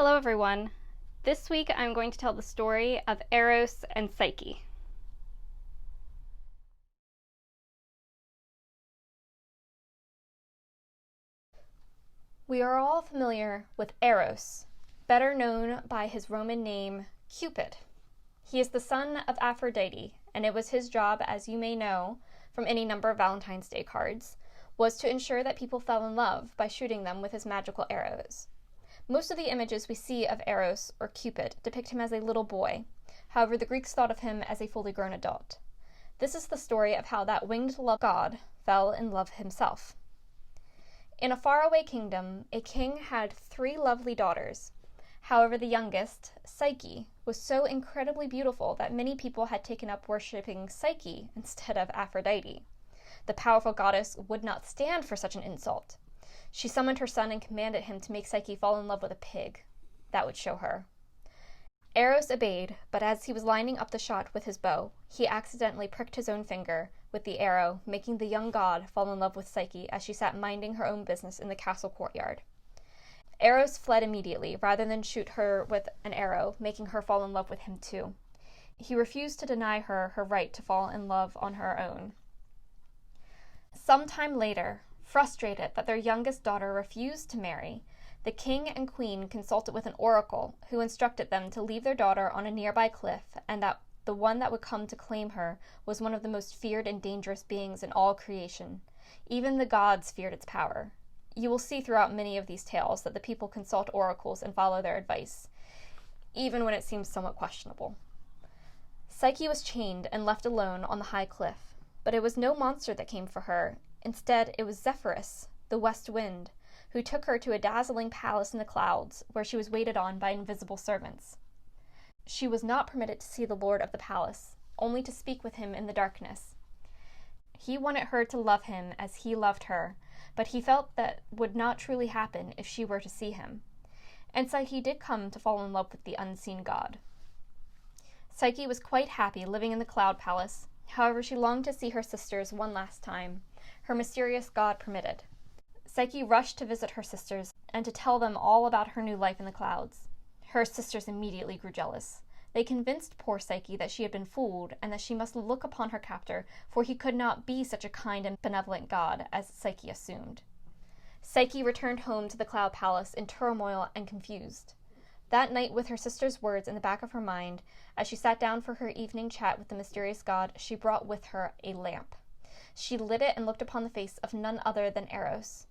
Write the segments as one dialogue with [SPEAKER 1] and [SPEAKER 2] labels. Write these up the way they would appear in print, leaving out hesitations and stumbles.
[SPEAKER 1] Hello everyone. This week I'm going to tell the story of Eros and Psyche. We are all familiar with Eros, better known by his Roman name Cupid. He is the son of Aphrodite, and it was his job, as you may know from any number of Valentine's Day cards, was to ensure that people fell in love by shooting them with his magical arrows. Most of the images we see of Eros, or Cupid, depict him as a little boy. However, the Greeks thought of him as a fully grown adult. This is the story of how that winged love god fell in love himself. In a faraway kingdom, a king had 3 lovely daughters. However, the youngest, Psyche, was so incredibly beautiful that many people had taken up worshipping Psyche instead of Aphrodite. The powerful goddess would not stand for such an insult. She summoned her son and commanded him to make Psyche fall in love with a pig. That would show her. Eros obeyed, but as he was lining up the shot with his bow, he accidentally pricked his own finger with the arrow, making the young god fall in love with Psyche as she sat minding her own business in the castle courtyard. Eros fled immediately, rather than shoot her with an arrow, making her fall in love with him too. He refused to deny her her right to fall in love on her own. Sometime later, frustrated that their youngest daughter refused to marry, the king and queen consulted with an oracle who instructed them to leave their daughter on a nearby cliff, and that the one that would come to claim her was one of the most feared and dangerous beings in all creation. Even the gods feared its power. You will see throughout many of these tales that the people consult oracles and follow their advice, even when it seems somewhat questionable. Psyche was chained and left alone on the high cliff, but it was no monster that came for her. Instead, it was Zephyrus, the west wind, who took her to a dazzling palace in the clouds, where she was waited on by invisible servants. She was not permitted to see the lord of the palace, only to speak with him in the darkness. He wanted her to love him as he loved her, but he felt that would not truly happen if she were to see him. And Psyche did come to fall in love with the unseen god. Psyche was quite happy living in the cloud palace. However, she longed to see her sisters one last time. Her mysterious god permitted. Psyche rushed to visit her sisters and to tell them all about her new life in the clouds. Her sisters immediately grew jealous. They convinced poor Psyche that she had been fooled and that she must look upon her captor, for he could not be such a kind and benevolent god as Psyche assumed. Psyche returned home to the cloud palace in turmoil and confused. That night, with her sister's words in the back of her mind, as she sat down for her evening chat with the mysterious god, she brought with her a lamp. She lit it and looked upon the face of none other than Eros.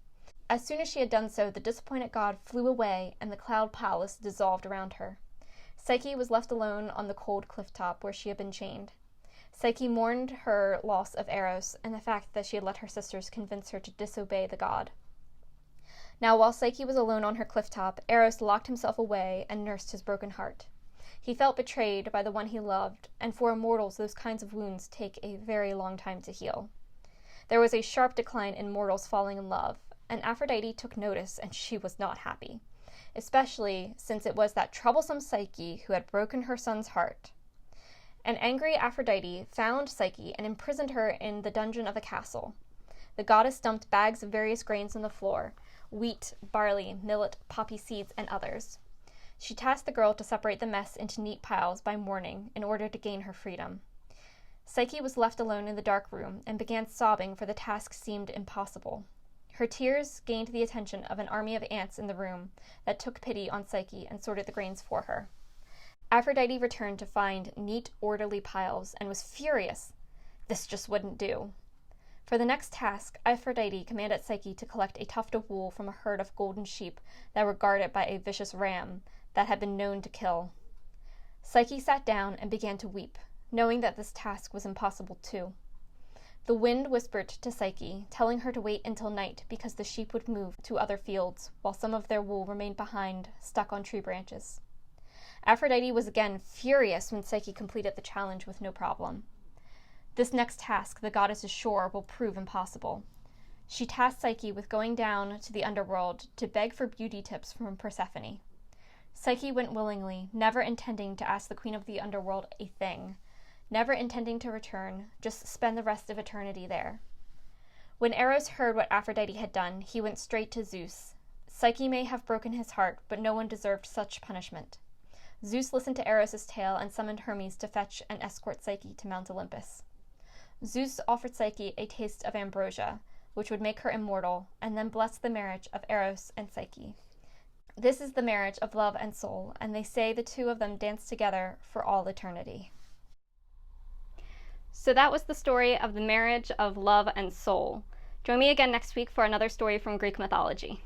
[SPEAKER 1] As soon as she had done so, the disappointed god flew away, and the cloud palace dissolved around her. Psyche was left alone on the cold cliff top where she had been chained. Psyche mourned her loss of Eros and the fact that she had let her sisters convince her to disobey the god. Now, while Psyche was alone on her cliff top, Eros locked himself away and nursed his broken heart. He felt betrayed by the one he loved, and for immortals those kinds of wounds take a very long time to heal. There was a sharp decline in mortals falling in love, and Aphrodite took notice, and she was not happy, especially since it was that troublesome Psyche who had broken her son's heart. An angry Aphrodite found Psyche and imprisoned her in the dungeon of a castle. The goddess dumped bags of various grains on the floor: wheat, barley, millet, poppy seeds, and others. She tasked the girl to separate the mess into neat piles by morning in order to gain her freedom. Psyche was left alone in the dark room and began sobbing, for the task seemed impossible. Her tears gained the attention of an army of ants in the room that took pity on Psyche and sorted the grains for her. Aphrodite returned to find neat, orderly piles and was furious. This just wouldn't do. For the next task, Aphrodite commanded Psyche to collect a tuft of wool from a herd of golden sheep that were guarded by a vicious ram that had been known to kill. Psyche sat down and began to weep, knowing that this task was impossible too. The wind whispered to Psyche, telling her to wait until night because the sheep would move to other fields, while some of their wool remained behind, stuck on tree branches. Aphrodite was again furious when Psyche completed the challenge with no problem. This next task, the goddess is sure, will prove impossible. She tasked Psyche with going down to the underworld to beg for beauty tips from Persephone. Psyche went willingly, never intending to ask the queen of the underworld a thing, never intending to return, just spend the rest of eternity there. When Eros heard what Aphrodite had done, he went straight to Zeus. Psyche may have broken his heart, but no one deserved such punishment. Zeus listened to Eros' tale and summoned Hermes to fetch and escort Psyche to Mount Olympus. Zeus offered Psyche a taste of ambrosia, which would make her immortal, and then blessed the marriage of Eros and Psyche. This is the marriage of love and soul, and they say the two of them dance together for all eternity. So that was the story of the marriage of love and soul. Join me again next week for another story from Greek mythology.